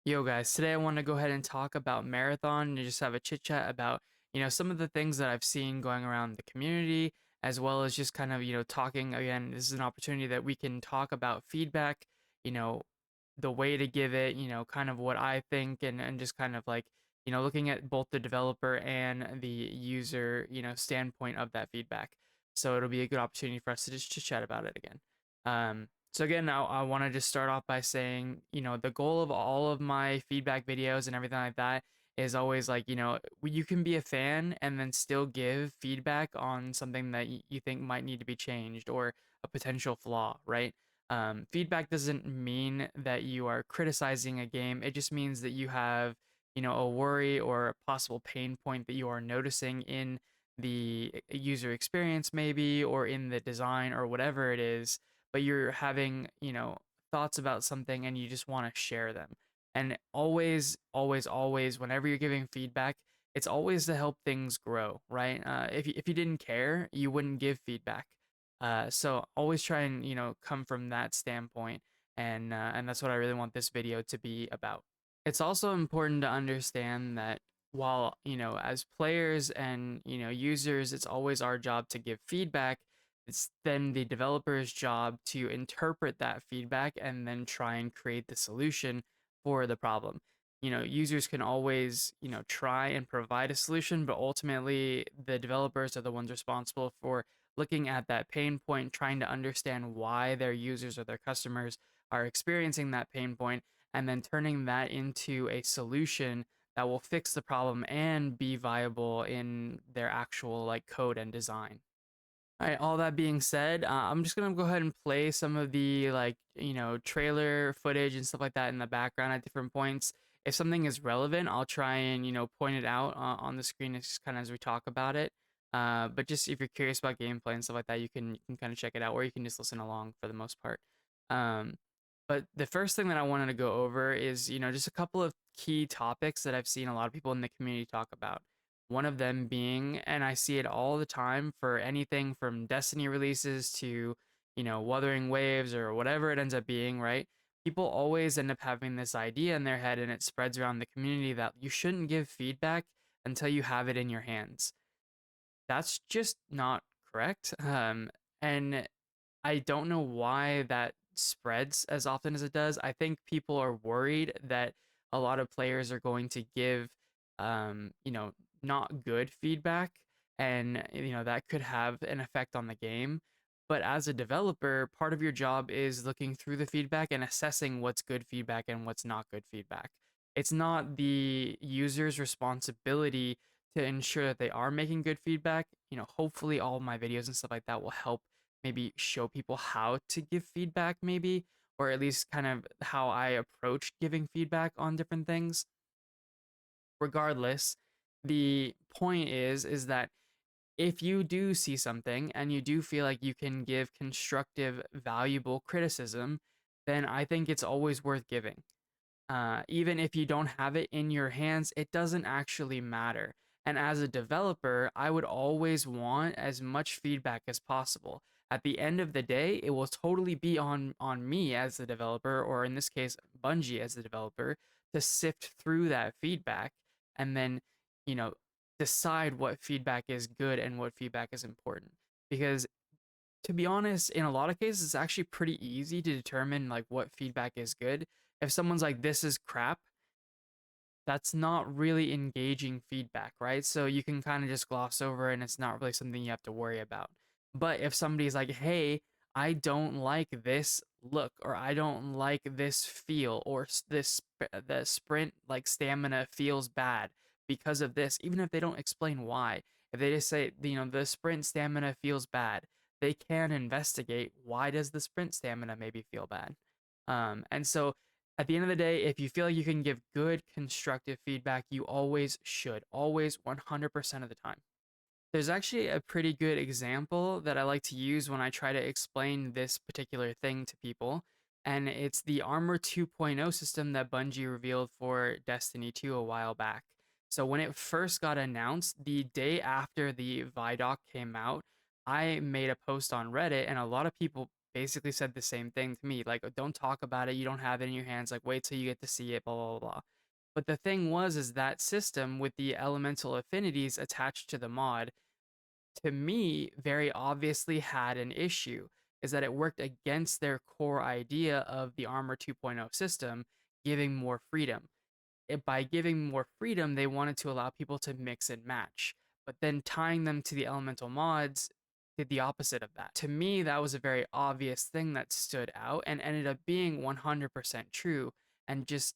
Yo guys, today I want to go ahead and talk about Marathon and just have a chit chat about, some of the things that I've seen going around the community, as well as just kind of, talking again. This is an opportunity that we can talk about feedback, you know, the way to give it, kind of what I think and just kind of like, looking at both the developer and the user, standpoint of that feedback. So it'll be a good opportunity for us to just chit chat about it again. So again, I want to just start off by saying, the goal of all of my feedback videos and everything like that is always like, you can be a fan and then still give feedback on something that you think might need to be changed or a potential flaw, right? Feedback doesn't mean that you are criticizing a game. It just means that you have, a worry or a possible pain point that you are noticing in the user experience, maybe, or in the design or whatever it is, but you're having, thoughts about something and you just want to share them. And always, always, always, whenever you're giving feedback, it's always to help things grow, right? If you didn't care, you wouldn't give feedback. So always try and come from that standpoint, and that's what I really want this video to be about. It's also important to understand that while as players and users, it's always our job to give feedback. It's then the developer's job to interpret that feedback and then try and create the solution for the problem. Users can always, try and provide a solution, but ultimately the developers are the ones responsible for looking at that pain point, trying to understand why their users or their customers are experiencing that pain point, and then turning that into a solution that will fix the problem and be viable in their actual like code and design. All right, all that being said, I'm just gonna go ahead and play some of the like, trailer footage and stuff like that in the background at different points. If something is relevant, I'll try and, point it out on the screen as kind of as we talk about it. But just if you're curious about gameplay and stuff like that, you can kind of check it out, or you can just listen along for the most part. Um, but the first thing that I wanted to go over is, just a couple of key topics that I've seen a lot of people in the community talk about. One of them being, and I see it all the time for anything from Destiny releases to, Wuthering Waves or whatever it ends up being, right? People always end up having this idea in their head and it spreads around the community that you shouldn't give feedback until you have it in your hands. That's just not correct. And I don't know why that spreads as often as it does. I think people are worried that a lot of players are going to give, not good feedback, and that could have an effect on the game. But as a developer, part of your job is looking through the feedback and assessing what's good feedback and what's not good feedback. It's not the user's responsibility to ensure that they are making good feedback. Hopefully all of my videos and stuff like that will help maybe show people how to give feedback, maybe, or at least kind of how I approach giving feedback on different things. Regardless, the point is that if you do see something and you do feel like you can give constructive, valuable criticism, then I think it's always worth giving. Even if you don't have it in your hands, it doesn't actually matter. And as a developer, I would always want as much feedback as possible. At the end of the day, it will totally be on me as the developer, or in this case, Bungie as the developer, to sift through that feedback and then, you know, decide what feedback is good and what feedback is important. Because to be honest, in a lot of cases, it's actually pretty easy to determine like what feedback is good. If someone's like, this is crap, that's not really engaging feedback, right? So you can kind of just gloss over it and it's not really something you have to worry about. But if somebody's like, hey, I don't like this look, or I don't like this feel, or the sprint like stamina feels bad because of this, even if they don't explain why, if they just say, the sprint stamina feels bad, they can investigate why does the sprint stamina maybe feel bad. And so at the end of the day, if you feel like you can give good constructive feedback, you always should, always 100% of the time. There's actually a pretty good example that I like to use when I try to explain this particular thing to people, and it's the Armor 2.0 system that Bungie revealed for Destiny 2 a while back. So when it first got announced, the day after the Vidoc came out, I made a post on Reddit, and a lot of people basically said the same thing to me, like, "Don't talk about it, you don't have it in your hands, like, wait till you get to see it, blah, blah, blah, blah." But the thing was is that system with the elemental affinities attached to the mod, to me, very obviously had an issue, is that it worked against their core idea of the Armor 2.0 system, giving more freedom. By giving more freedom, they wanted to allow people to mix and match. But then tying them to the elemental mods did the opposite of that. To me, that was a very obvious thing that stood out and ended up being 100% true and just,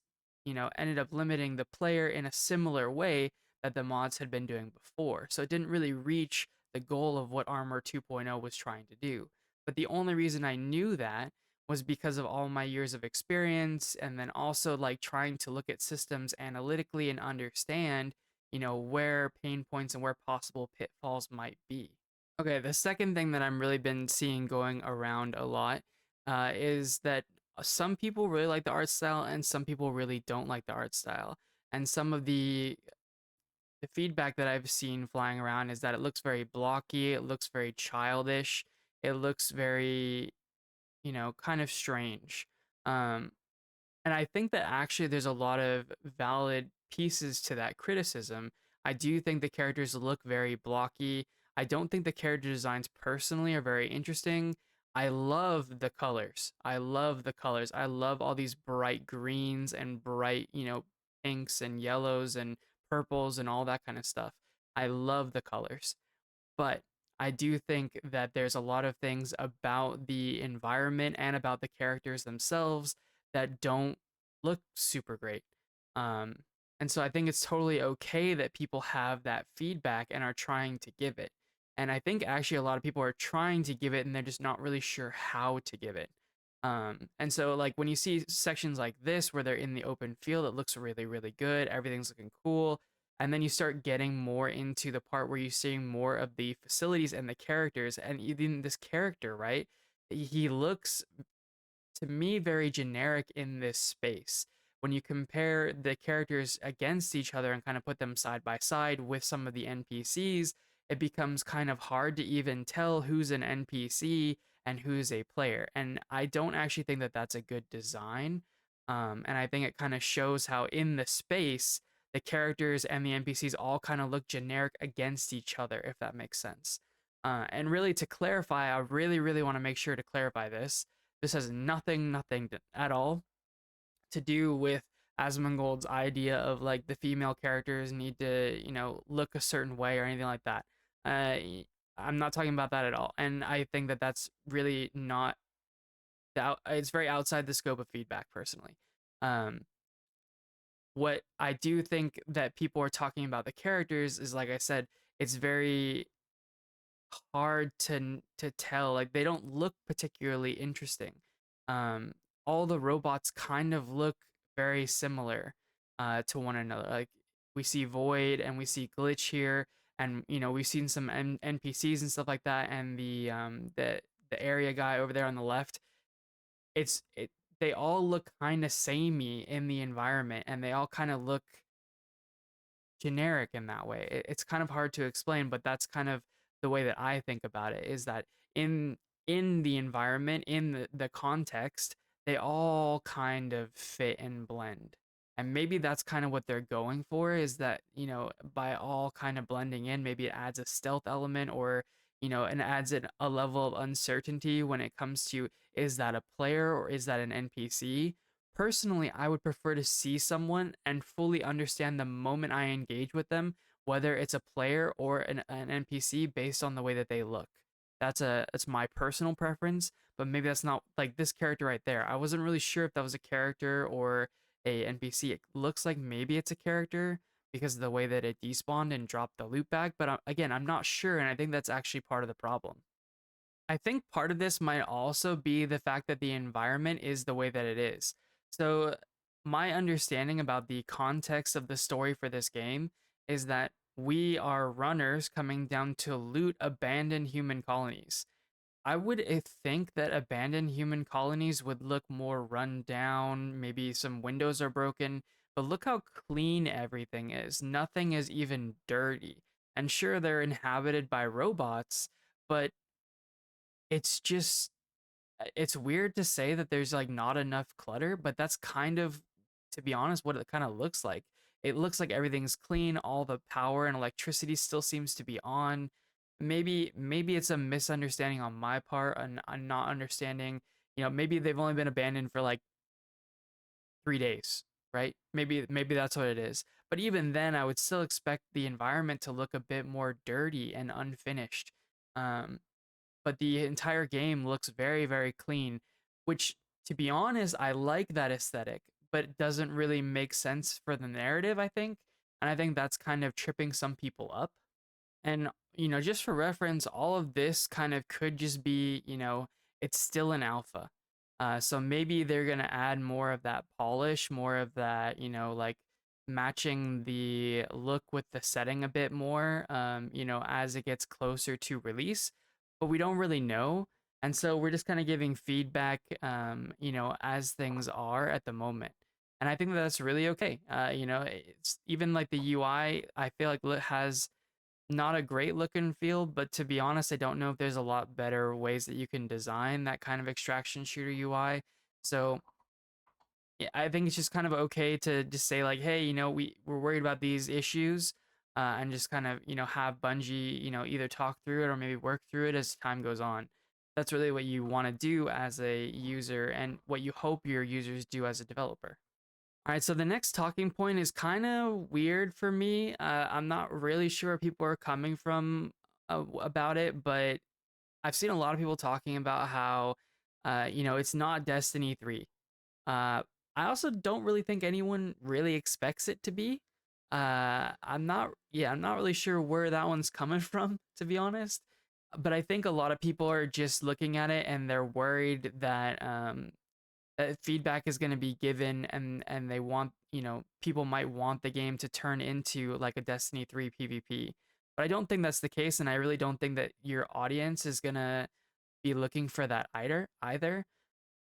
ended up limiting the player in a similar way that the mods had been doing before. So it didn't really reach the goal of what Armor 2.0 was trying to do. But the only reason I knew that was because of all my years of experience and then also like trying to look at systems analytically and understand, where pain points and where possible pitfalls might be. Okay, the second thing that I'm really been seeing going around a lot is that some people really like the art style and some people really don't like the art style. And some of the feedback that I've seen flying around is that it looks very blocky, it looks very childish, it looks very, kind of strange. Um, and I think that actually there's a lot of valid pieces to that criticism. I do think the characters look very blocky. I don't think the character designs personally are very interesting. I love the colors. I love the colors. I love all these bright greens and bright, pinks and yellows and purples and all that kind of stuff. I love the colors. But I do think that there's a lot of things about the environment and about the characters themselves that don't look super great. Um, and so I think it's totally okay that people have that feedback and are trying to give it. And I think actually a lot of people are trying to give it and they're just not really sure how to give it. And so like when you see sections like this where they're in the open field, it looks really, really good. Everything's looking cool, and then you start getting more into the part where you're seeing more of the facilities and the characters and even this character, right? He looks to me very generic in this space. When you compare the characters against each other and kind of put them side by side with some of the NPCs, it becomes kind of hard to even tell who's an NPC and who's a player. And I don't actually think that that's a good design. And I think it kind of shows how in the space, the characters and the NPCs all kind of look generic against each other, if that makes sense. And really, to clarify, I really, really want to make sure to clarify this. This has nothing at all to do with Asmongold's idea of like the female characters need to, look a certain way or anything like that. I'm not talking about that at all. And I think that that's really not, it's very outside the scope of feedback personally. Um, what I do think that people are talking about the characters is, like I said, it's very hard to tell. Like they don't look particularly interesting. Um, all the robots kind of look very similar to one another. Like we see Void and we see Glitch here, and we've seen some NPCs and stuff like that, and the area guy over there on the left. It's it. They all look kind of samey in the environment, and they all kind of look generic in that way. It's kind of hard to explain, but that's kind of the way that I think about it, is that in the environment, in the context, they all kind of fit and blend. And maybe that's kind of what they're going for, is that, by all kind of blending in, maybe it adds a stealth element, or, and adds a level of uncertainty when it comes to, is that a player or is that an NPC? Personally, I would prefer to see someone and fully understand the moment I engage with them, whether it's a player or an NPC, based on the way that they look. That's my personal preference, but maybe that's not like this character right there. I wasn't really sure if that was a character or a NPC. It looks like maybe it's a character because of the way that it despawned and dropped the loot bag, but again, I'm not sure, and I think that's actually part of the problem. I think part of this might also be the fact that the environment is the way that it is. So, my understanding about the context of the story for this game is that we are runners coming down to loot abandoned human colonies. I would think that abandoned human colonies would look more run down, maybe some windows are broken, but look how clean everything is. Nothing is even dirty. And sure, they're inhabited by robots, but it's just It's weird to say that there's like not enough clutter, but that's kind of, to be honest, what it kind of looks like. It looks like everything's clean, all the power and electricity still seems to be on. Maybe it's a misunderstanding on my part and I'm not understanding, maybe they've only been abandoned for like 3 days, right? Maybe that's what it is. But even then I would still expect the environment to look a bit more dirty and unfinished. Um but the entire game looks very, very clean, which, to be honest, I like that aesthetic, but it doesn't really make sense for the narrative, I think. And I think that's kind of tripping some people up. And, just for reference, all of this kind of could just be, it's still an alpha. So maybe they're going to add more of that polish, more of that, like matching the look with the setting a bit more, as it gets closer to release. But we don't really know. And so we're just kind of giving feedback, as things are at the moment. And I think that that's really okay. It's even like the UI, I feel like has not a great look and feel, but to be honest, I don't know if there's a lot better ways that you can design that kind of extraction shooter UI. So yeah, I think it's just kind of okay to just say like, hey, we're worried about these issues, and just kind of have Bungie either talk through it or maybe work through it as time goes on. That's really what you want to do as a user and what you hope your users do as a developer. All right, so the next talking point is kind of weird for me. I'm not really sure where people are coming from about it, but I've seen a lot of people talking about how, it's not Destiny 3. I also don't really think anyone really expects it to be. I'm not really sure where that one's coming from, to be honest. But I think a lot of people are just looking at it and they're worried that feedback is going to be given and they want people might want the game to turn into like a Destiny 3 PvP, but I don't think that's the case, and I really don't think that your audience is going to be looking for that either.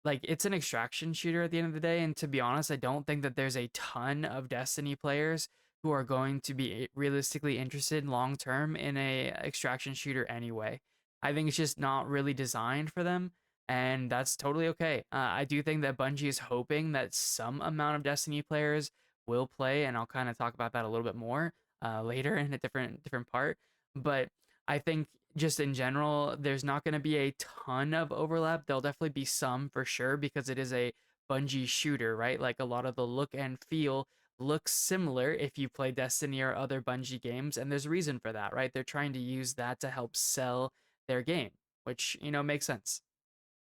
Like, it's an extraction shooter at the end of the day, and to be honest, I don't think that there's a ton of Destiny players who are going to be realistically interested long term in a extraction shooter anyway. I think it's just not really designed for them, and that's totally okay. I do think that Bungie is hoping that some amount of Destiny players will play, and I'll kind of talk about that a little bit more later in a different part. But I think just in general, there's not going to be a ton of overlap. There'll definitely be some for sure because it is a Bungie shooter, right? Like a lot of the look and feel looks similar if you play Destiny or other Bungie games, and there's a reason for that, right? They're trying to use that to help sell their game, which, makes sense.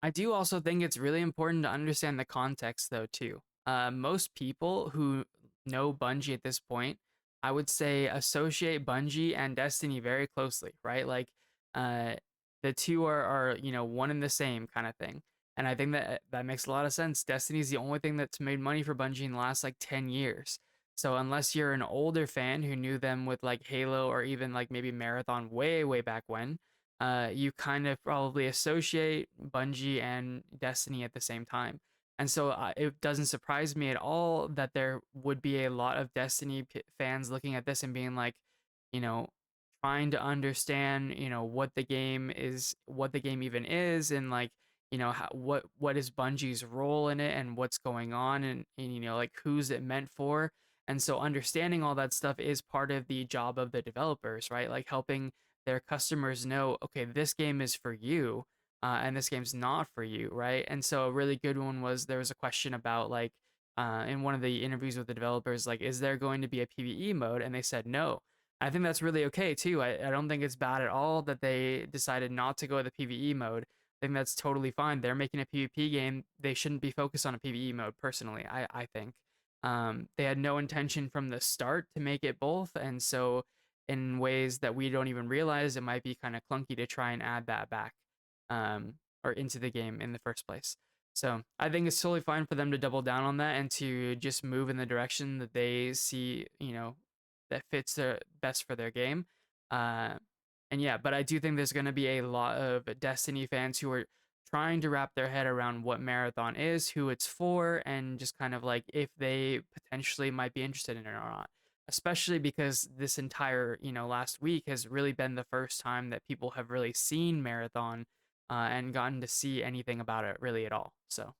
I do also think it's really important to understand the context, though, too. Most people who know Bungie at this point, I would say, associate Bungie and Destiny very closely, right? Like, uh, the two are one and the same kind of thing. And I think that that makes a lot of sense. Destiny is the only thing that's made money for Bungie in the last like 10 years. So unless you're an older fan who knew them with like Halo or even like maybe Marathon way, way back when, you kind of probably associate Bungie and Destiny at the same time. And so it doesn't surprise me at all that there would be a lot of Destiny fans looking at this and being like, you know, trying to understand, what the game even is, and like, what is Bungie's role in it, and what's going on, and like who's it meant for. And so understanding all that stuff is part of the job of the developers, right? Like helping their customers know, okay, this game is for you, and this game's not for you, right? And so a really good one was there was a question about like in one of the interviews with the developers, like, is there going to be a PvE mode? And they said no. I think that's really okay too. I don't think it's bad at all that they decided not to go with the PvE mode. I think that's totally fine. They're making a PvP game. They shouldn't be focused on a PvE mode, personally. I think they had no intention from the start to make it both, and so in ways that we don't even realize, it might be kind of clunky to try and add that back, um, or into the game in the first place. So I think it's totally fine for them to double down on that and to just move in the direction that they see, that fits their best for their game. Uh, and yeah, but I do think there's going to be a lot of Destiny fans who are trying to wrap their head around what Marathon is, who it's for, and just kind of like if they potentially might be interested in it or not. Especially because this entire, last week has really been the first time that people have really seen Marathon and gotten to see anything about it really at all. So,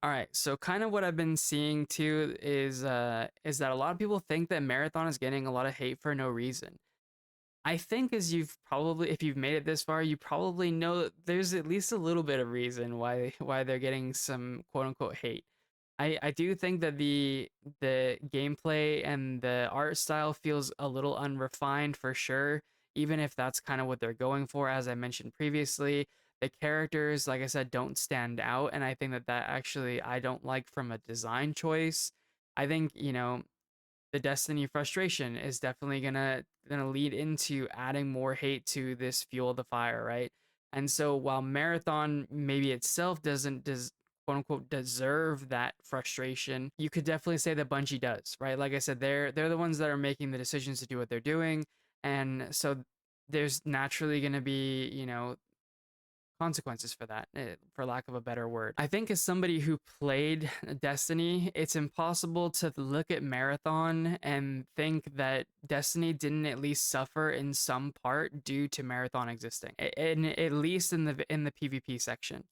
all right. So, kind of what I've been seeing too is that a lot of people think that Marathon is getting a lot of hate for no reason. I think as you've probably if you've made it this far, you probably know that there's at least a little bit of reason why they're getting some quote unquote hate. I do think that the gameplay and the art style feels a little unrefined for sure, even if that's kind of what they're going for. As I mentioned previously, the characters, like I said, don't stand out, and I think that actually I don't like from a design choice. I think, the Destiny frustration is definitely gonna lead into adding more hate to this fuel the fire, right? And so while Marathon maybe itself doesn't quote unquote deserve that frustration, you could definitely say that Bungie does, right? Like I said, they're the ones that are making the decisions to do what they're doing, and so there's naturally going to be, consequences for that, for lack of a better word. I think as somebody who played Destiny, it's impossible to look at Marathon and think that Destiny didn't at least suffer in some part due to Marathon existing. And at least in the PvP section.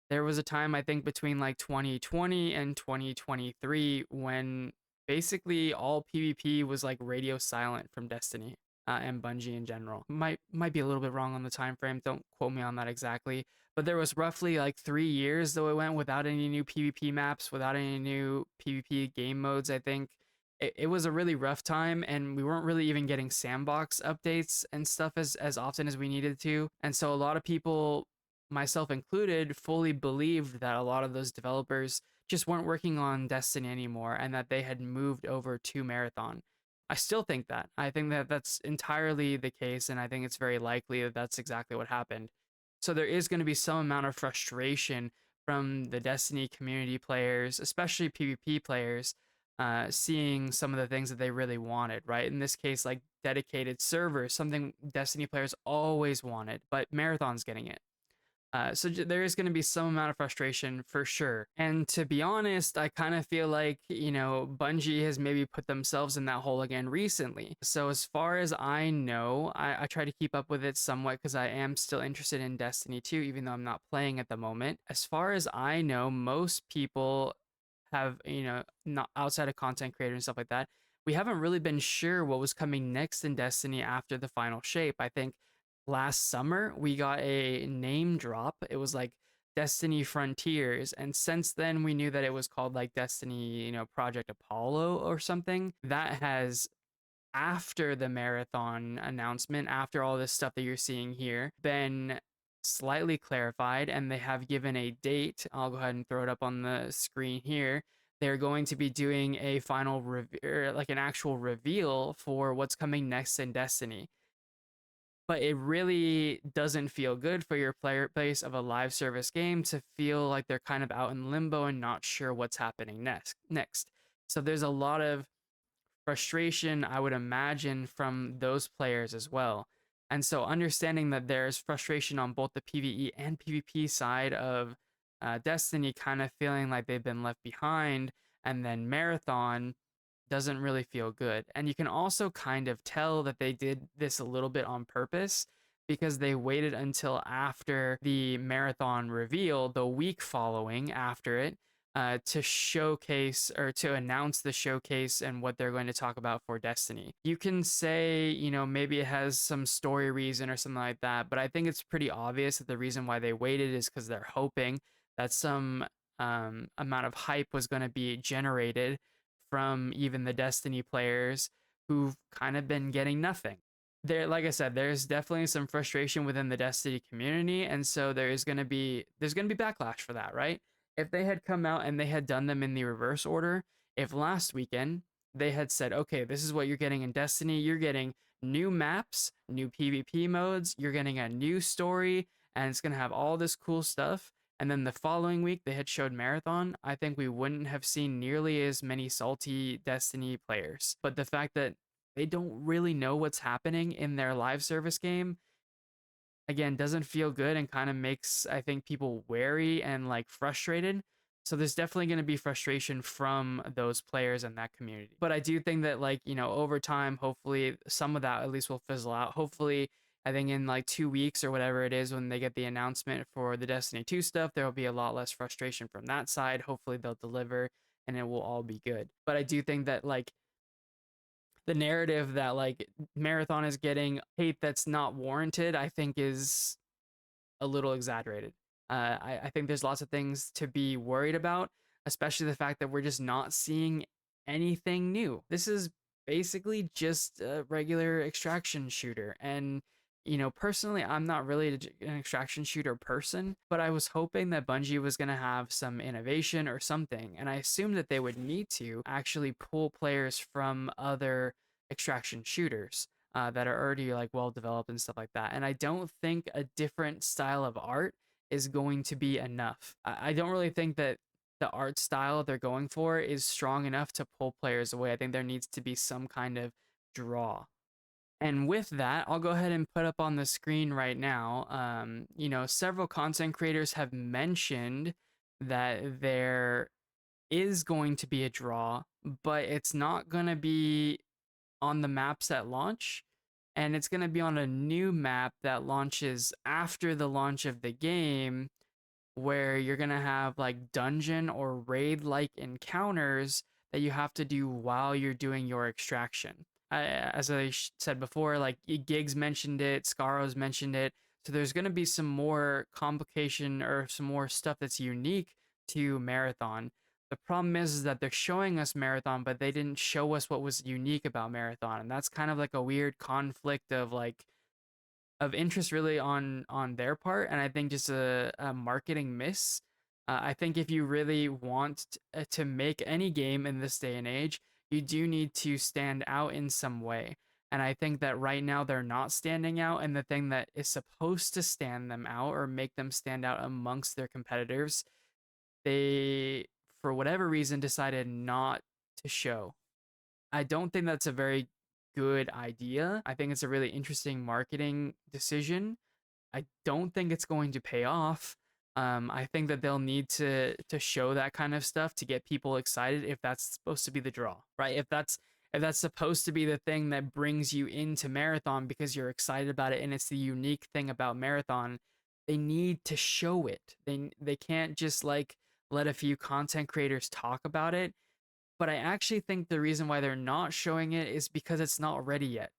There was a time I think between like 2020 and 2023 when basically all PvP was like radio silent from Destiny and Bungie in general. Might be a little bit wrong on the time frame. Don't quote me on that exactly. But there was roughly like 3 years though it went without any new PvP maps, without any new PvP game modes. I think it was a really rough time, and we weren't really even getting sandbox updates and stuff as often as we needed to. And so a lot of people, myself included, fully believed that a lot of those developers just weren't working on Destiny anymore and that they had moved over to Marathon. I still think that. I think that that's entirely the case, and I think it's very likely that that's exactly what happened. So there is going to be some amount of frustration from the Destiny community players, especially PvP players, seeing some of the things that they really wanted, right? In this case, like dedicated servers, something Destiny players always wanted, but Marathon's getting it. So there is going to be some amount of frustration for sure. And to be honest, I kind of feel like, Bungie has maybe put themselves in that hole again recently. So as far as I know, I try to keep up with it somewhat because I am still interested in Destiny 2, even though I'm not playing at the moment. As far as I know, most people have, not outside of content creators and stuff like that, we haven't really been sure what was coming next in Destiny after the final shape. I think last summer we got a name drop. It was like Destiny Frontiers, and since then we knew that it was called like Destiny, Project Apollo or something. That has, after the Marathon announcement, after all this stuff that you're seeing here, been slightly clarified, and they have given a date. I'll go ahead and throw it up on the screen here. They're going to be doing a final like an actual reveal for what's coming next in Destiny. But it really doesn't feel good for your player base of a live service game to feel like they're kind of out in limbo and not sure what's happening next. So there's a lot of frustration, I would imagine, from those players as well. And so understanding that there's frustration on both the PvE and PvP side of Destiny, kind of feeling like they've been left behind, and then Marathon doesn't really feel good. And you can also kind of tell that they did this a little bit on purpose because they waited until after the Marathon reveal, the week following after it, to showcase or to announce the showcase and what they're going to talk about for Destiny. You can say, maybe it has some story reason or something like that, but I think it's pretty obvious that the reason why they waited is because they're hoping that some amount of hype was going to be generated from even the Destiny players who've kind of been getting nothing. There, like I said, there's definitely some frustration within the Destiny community, and so there's gonna be backlash for that, right? If they had come out and they had done them in the reverse order, if last weekend they had said, okay, this is what you're getting in Destiny, you're getting new maps, new PvP modes, you're getting a new story, and it's gonna have all this cool stuff, and then the following week they had showed Marathon, I think we wouldn't have seen nearly as many salty Destiny players. But the fact that they don't really know what's happening in their live service game, again, doesn't feel good and kind of makes, I think, people wary and like frustrated. So there's definitely going to be frustration from those players and that community. But I do think that, like, over time, hopefully some of that at least will fizzle out. Hopefully, I think in like 2 weeks or whatever it is when they get the announcement for the Destiny 2 stuff, there will be a lot less frustration from that side. Hopefully they'll deliver and it will all be good. But I do think that like the narrative that like Marathon is getting hate that's not warranted, I think is a little exaggerated. I think there's lots of things to be worried about, especially the fact that we're just not seeing anything new. This is basically just a regular extraction shooter. And, personally, I'm not really an extraction shooter person, but I was hoping that Bungie was going to have some innovation or something. And I assumed that they would need to actually pull players from other extraction shooters that are already like well developed and stuff like that. And I don't think a different style of art is going to be enough. I don't really think that the art style they're going for is strong enough to pull players away. I think there needs to be some kind of draw. And with that, I'll go ahead and put up on the screen right now. Several content creators have mentioned that there is going to be a draw, but it's not going to be on the maps at launch, and it's going to be on a new map that launches after the launch of the game, where you're going to have like dungeon or raid like encounters that you have to do while you're doing your extraction. As I said before, like Gigs mentioned it, Scaro's mentioned it. So there's going to be some more complication or some more stuff that's unique to Marathon. The problem is that they're showing us Marathon, but they didn't show us what was unique about Marathon. And that's kind of like a weird conflict of like of interest really on their part, and I think just a marketing miss. I think if you really want to make any game in this day and age, you do need to stand out in some way. And I think that right now they're not standing out, and the thing that is supposed to stand them out or make them stand out amongst their competitors, they, for whatever reason, decided not to show. I don't think that's a very good idea. I think it's a really interesting marketing decision. I don't think it's going to pay off. I think that they'll need to show that kind of stuff to get people excited if that's supposed to be the draw, right? If that's supposed to be the thing that brings you into Marathon because you're excited about it and it's the unique thing about Marathon, they need to show it. They can't just like let a few content creators talk about it, but I actually think the reason why they're not showing it is because it's not ready yet.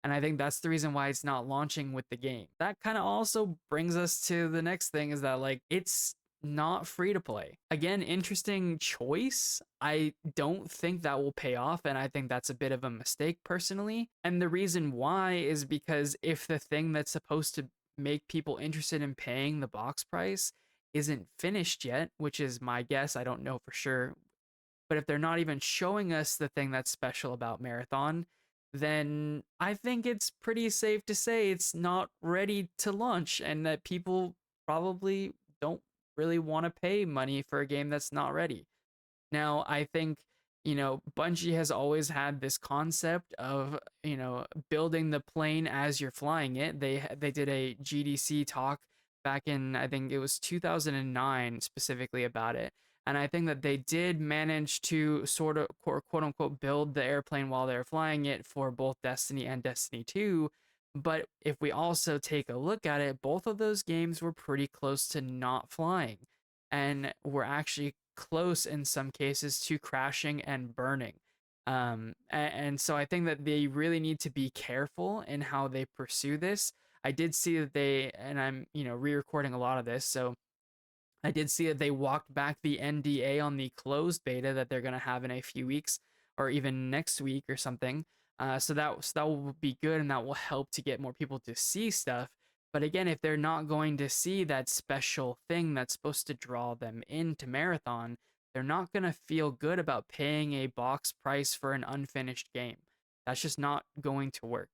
And I think that's the reason why it's not launching with the game. That kind of also brings us to the next thing is that like it's not free to play. Again, interesting choice. I don't think that will pay off, and I think that's a bit of a mistake personally. And the reason why is because if the thing that's supposed to make people interested in paying the box price isn't finished yet, which is my guess, I don't know for sure, but if they're not even showing us the thing that's special about Marathon, then I think it's pretty safe to say it's not ready to launch and that people probably don't really want to pay money for a game that's not ready. Now, I think, Bungie has always had this concept of, building the plane as you're flying it. They did a GDC talk back in, I think it was 2009 specifically about it. And I think that they did manage to sort of quote unquote build the airplane while they're flying it for both Destiny and Destiny 2. But if we also take a look at it, both of those games were pretty close to not flying and were actually close in some cases to crashing and burning. And so I think that they really need to be careful in how they pursue this. I did see that and I'm, re-recording a lot of this, so I did see that they walked back the NDA on the closed beta that they're going to have in a few weeks or even next week or something. So that will be good and that will help to get more people to see stuff. But again, if they're not going to see that special thing that's supposed to draw them into Marathon, they're not going to feel good about paying a box price for an unfinished game. That's just not going to work.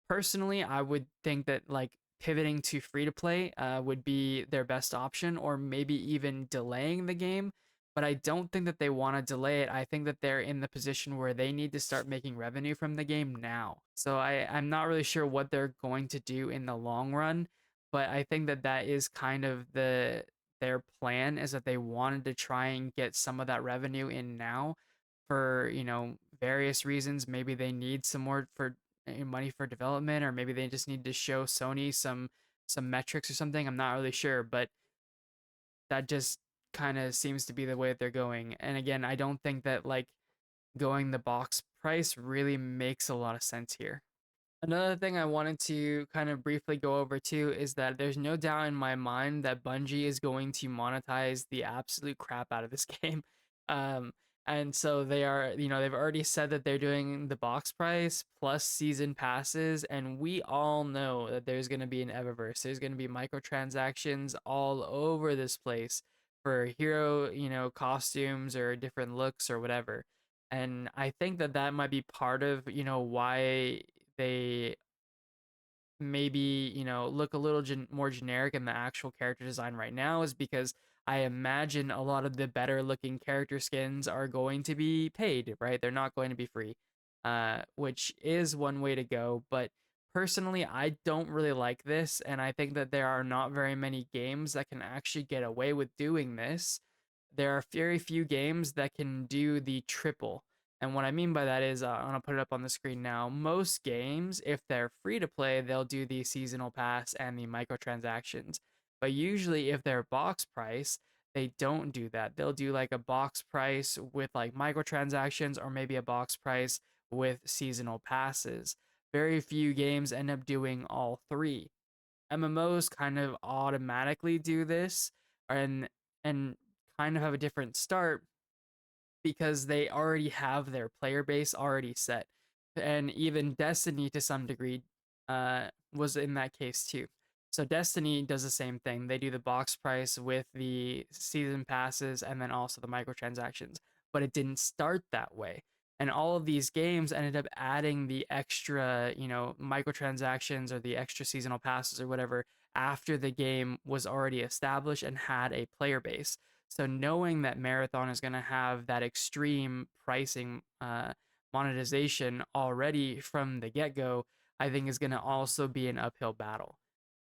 Personally, I would think that like pivoting to free to play would be their best option, or maybe even delaying the game. But I don't think that they want to delay it. I think that they're in the position where they need to start making revenue from the game now. So I'm not really sure what they're going to do in the long run, but I think that that is kind of their plan is that they wanted to try and get some of that revenue in now for, various reasons. Maybe they need some more for money for development, or maybe they just need to show Sony some metrics or something. I'm not really sure, but that just kind of seems to be the way that they're going. And again, I don't think that like going the box price really makes a lot of sense here. Another thing I wanted to kind of briefly go over too is that there's no doubt in my mind that Bungie is going to monetize the absolute crap out of this game. Um, and so they are, they've already said that they're doing the box price plus season passes, and we all know that there's going to be an Eververse. There's going to be microtransactions all over this place for hero, costumes or different looks or whatever. And I think that that might be part of, why they maybe look a little more generic in the actual character design right now, is because I imagine a lot of the better looking character skins are going to be paid, right? They're not going to be free, which is one way to go. But personally, I don't really like this, and I think that there are not very many games that can actually get away with doing this. There are very few games that can do the triple. And what I mean by that is, I'm gonna put it up on the screen now. Most games, if they're free to play, they'll do the seasonal pass and the microtransactions. But usually, if they're box price, they don't do that. They'll do like a box price with like microtransactions, or maybe a box price with seasonal passes. Very few games end up doing all three. MMOs kind of automatically do this, and kind of have a different start because they already have their player base already set. And even Destiny, to some degree, was in that case too. So Destiny does the same thing. They do the box price with the season passes and then also the microtransactions. But it didn't start that way. And all of these games ended up adding the extra, microtransactions or the extra seasonal passes or whatever after the game was already established and had a player base. So knowing that Marathon is going to have that extreme pricing monetization already from the get go, I think is going to also be an uphill battle.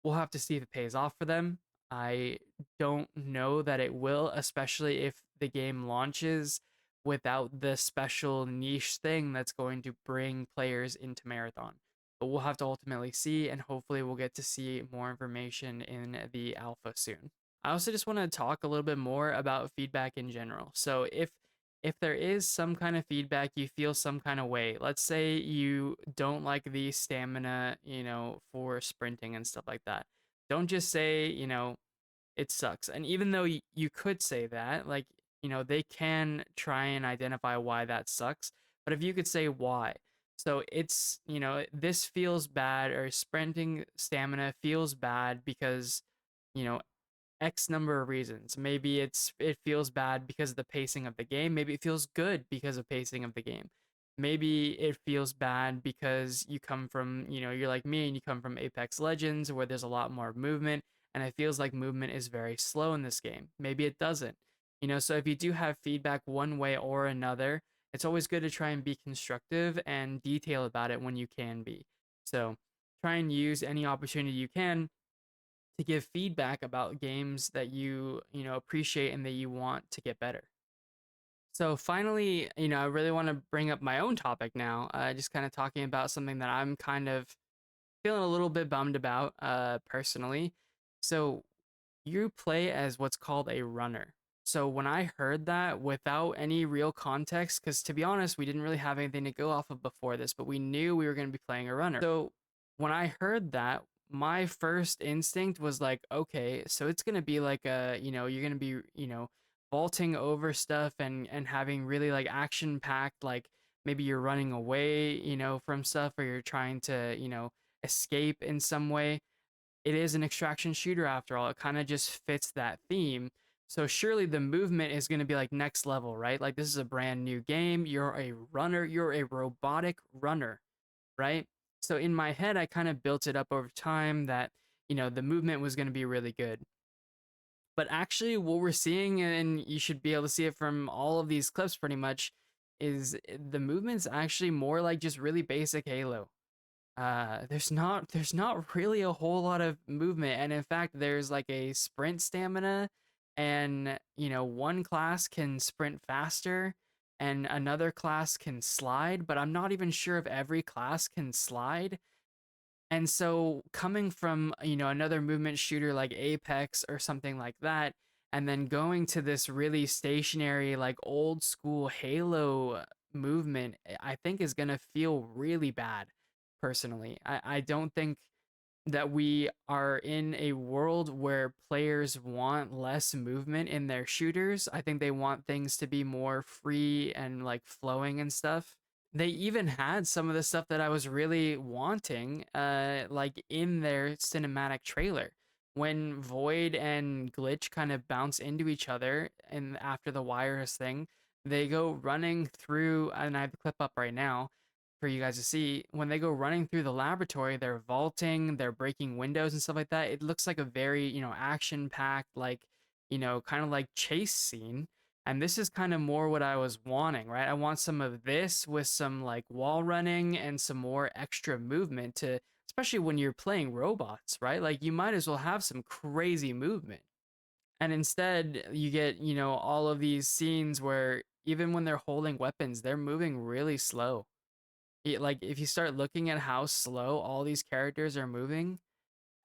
We'll have to see if it pays off for them. I don't know that it will, especially if the game launches without the special niche thing that's going to bring players into Marathon. But we'll have to ultimately see, and hopefully, we'll get to see more information in the alpha soon. I also just want to talk a little bit more about feedback in general. So if there is some kind of feedback, you feel some kind of way. Let's say you don't like the stamina, for sprinting and stuff like that. Don't just say, it sucks. And even though you could say that, like, they can try and identify why that sucks. But if you could say why. So it's, this feels bad, or sprinting stamina feels bad because, you know, X number of reasons. Maybe it feels bad because of the pacing of the game. Maybe it feels good because of pacing of the game. Maybe it feels bad because you come from, you're like me and you come from Apex Legends where there's a lot more movement, and it feels like movement is very slow in this game. Maybe it doesn't. So if you do have feedback one way or another, it's always good to try and be constructive and detail about it when you can be. So try and use any opportunity you can to give feedback about games that you appreciate and that you want to get better. So finally, I really want to bring up my own topic now, just kind of talking about something that I'm kind of feeling a little bit bummed about personally. So you play as what's called a runner. So when I heard that without any real context, because to be honest, we didn't really have anything to go off of before this, but we knew we were going to be playing a runner. So when I heard that, my first instinct was like, okay, so it's going to be like you're going to be, vaulting over stuff and having really like action packed, like maybe you're running away, from stuff, or you're trying to, escape in some way. It is an extraction shooter after all. It kind of just fits that theme. So surely the movement is going to be like next level, right? Like this is a brand new game. You're a runner, you're a robotic runner, right? So in my head, I kind of built it up over time that, the movement was going to be really good. But actually, what we're seeing, and you should be able to see it from all of these clips pretty much, is the movement's actually more like just really basic Halo. There's not really a whole lot of movement, and in fact, there's like a sprint stamina, and one class can sprint faster, and another class can slide, but I'm not even sure if every class can slide. And so coming from, another movement shooter like Apex or something like that, and then going to this really stationary, like old school Halo movement, I think is going to feel really bad personally. I don't think that we are in a world where players want less movement in their shooters. I think they want things to be more free and like flowing and stuff. They even had some of the stuff that I was really wanting, like in their cinematic trailer. When Void and Glitch kind of bounce into each other and after the wireless thing, they go running through, and I have the clip up right now for you guys to see. When they go running through the laboratory, they're vaulting, they're breaking windows and stuff like that. It looks like a very, action packed, like, kind of like chase scene. And this is kind of more what I was wanting, right? I want some of this with some like wall running and some more extra movement to, especially when you're playing robots, right? Like you might as well have some crazy movement. And instead, you get, all of these scenes where even when they're holding weapons, they're moving really slow. Like if you start looking at how slow all these characters are moving,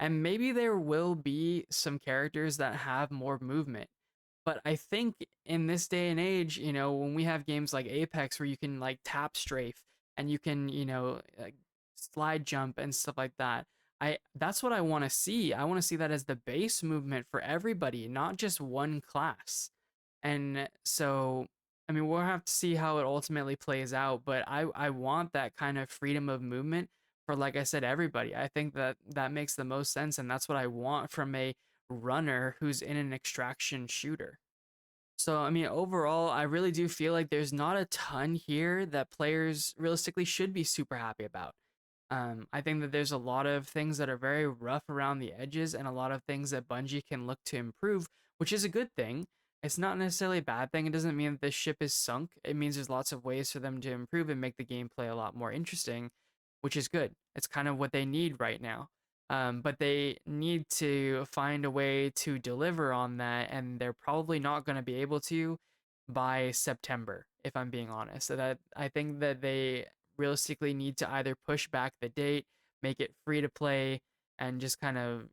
and maybe there will be some characters that have more movement, but I think in this day and age, when we have games like Apex where you can like tap strafe and you can, like slide jump and stuff like that, I that's what I want to see. I want to see that as the base movement for everybody, not just one class. And so, I mean, we'll have to see how it ultimately plays out, but I want that kind of freedom of movement for, like I said, everybody. I think that that makes the most sense, and that's what I want from a runner who's in an extraction shooter. So, I mean, overall, I really do feel like there's not a ton here that players realistically should be super happy about. I think that there's a lot of things that are very rough around the edges and a lot of things that Bungie can look to improve, which is a good thing. It's not necessarily a bad thing. It doesn't mean that the ship is sunk. It means there's lots of ways for them to improve and make the gameplay a lot more interesting, which is good. It's kind of what they need right now. But they need to find a way to deliver on that, and they're probably not going to be able to by September, if I'm being honest. So that I think that they realistically need to either push back the date, make it free to play, and just kind of,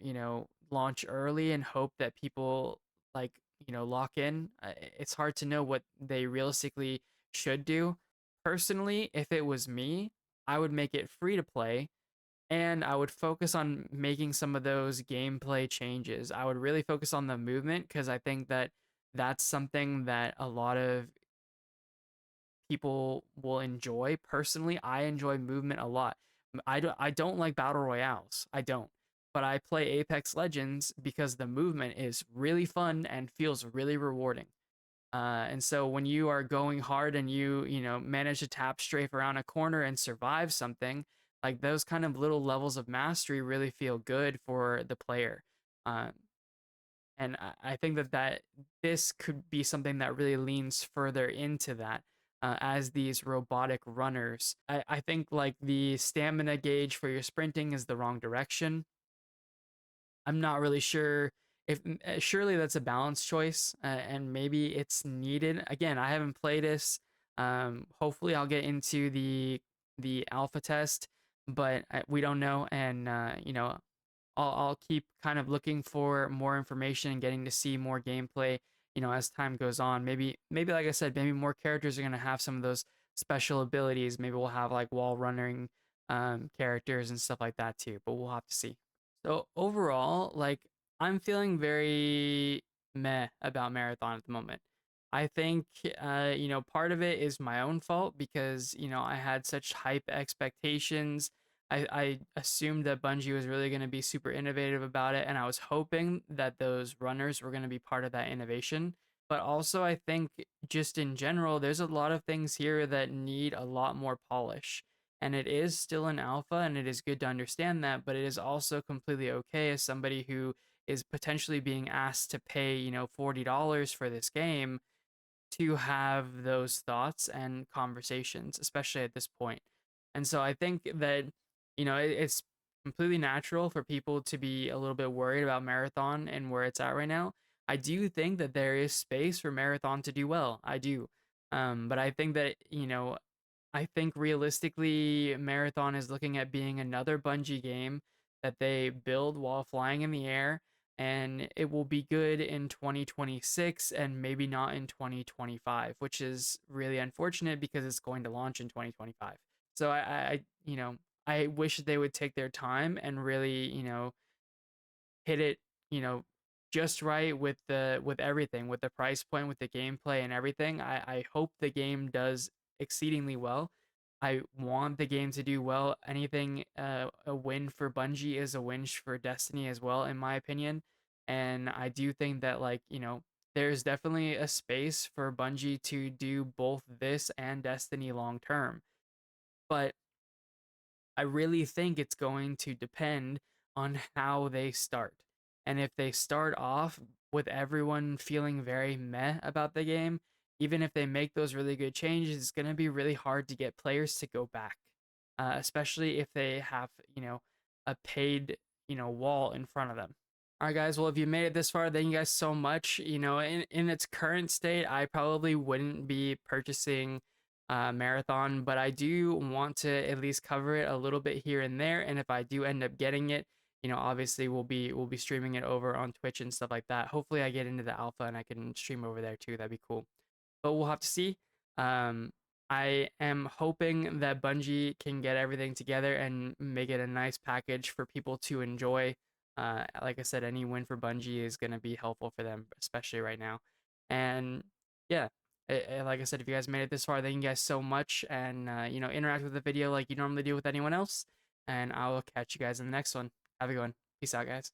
launch early and hope that people like, lock in. It's hard to know what they realistically should do. Personally, if it was me, I would make it free to play and I would focus on making some of those gameplay changes. I would really focus on the movement because I think that that's something that a lot of people will enjoy. Personally, I enjoy movement a lot. I don't like battle royales. I don't. But I play Apex Legends because the movement is really fun and feels really rewarding. And so when you are going hard and you manage to tap strafe around a corner and survive something, like those kind of little levels of mastery really feel good for the player. Um, and I think that this could be something that really leans further into that as these robotic runners. I think like the stamina gauge for your sprinting is the wrong direction. I'm not really sure if surely that's a balanced choice, and maybe it's needed. Again, I haven't played this. Hopefully, I'll get into the alpha test, but we don't know. And I'll keep kind of looking for more information and getting to see more gameplay. As time goes on, maybe like I said, maybe more characters are gonna have some of those special abilities. Maybe we'll have like wall running characters and stuff like that too. But we'll have to see. So overall, like I'm feeling very meh about Marathon at the moment. I think part of it is my own fault because, I had such hype expectations. I assumed that Bungie was really going to be super innovative about it, and I was hoping that those runners were going to be part of that innovation. But also, I think just in general, there's a lot of things here that need a lot more polish, and it is still an alpha and it is good to understand that, but it is also completely okay as somebody who is potentially being asked to pay $40 for this game to have those thoughts and conversations, especially at this point. And so I think that it's completely natural for people to be a little bit worried about Marathon and where it's at right now. I do think that there is space for Marathon to do well. I do. But I think that, I think realistically, Marathon is looking at being another Bungie game that they build while flying in the air, and it will be good in 2026 and maybe not in 2025, which is really unfortunate because it's going to launch in 2025. So I wish they would take their time and really, hit it, you know, just right with everything, with the price point, with the gameplay and everything. I hope the game does exceedingly well. I want the game to do well. Anything a win for Bungie is a win for Destiny as well, in my opinion. And I do think that, like, there's definitely a space for Bungie to do both this and Destiny long term. But I really think it's going to depend on how they start. And if they start off with everyone feeling very meh about the game, even if they make those really good changes, it's going to be really hard to get players to go back, especially if they have, a paid, wall in front of them. All right, guys. Well, if you made it this far, thank you guys so much. In its current state, I probably wouldn't be purchasing Marathon, but I do want to at least cover it a little bit here and there. And if I do end up getting it, obviously we'll be streaming it over on Twitch and stuff like that. Hopefully, I get into the alpha and I can stream over there too. That'd be cool, but we'll have to see. Um, I am hoping that Bungie can get everything together and make it a nice package for people to enjoy. Like I said, any win for Bungie is going to be helpful for them, especially right now. And yeah, like I said, if you guys made it this far, thank you guys so much. And, interact with the video like you normally do with anyone else. And I will catch you guys in the next one. Have a good one. Peace out, guys.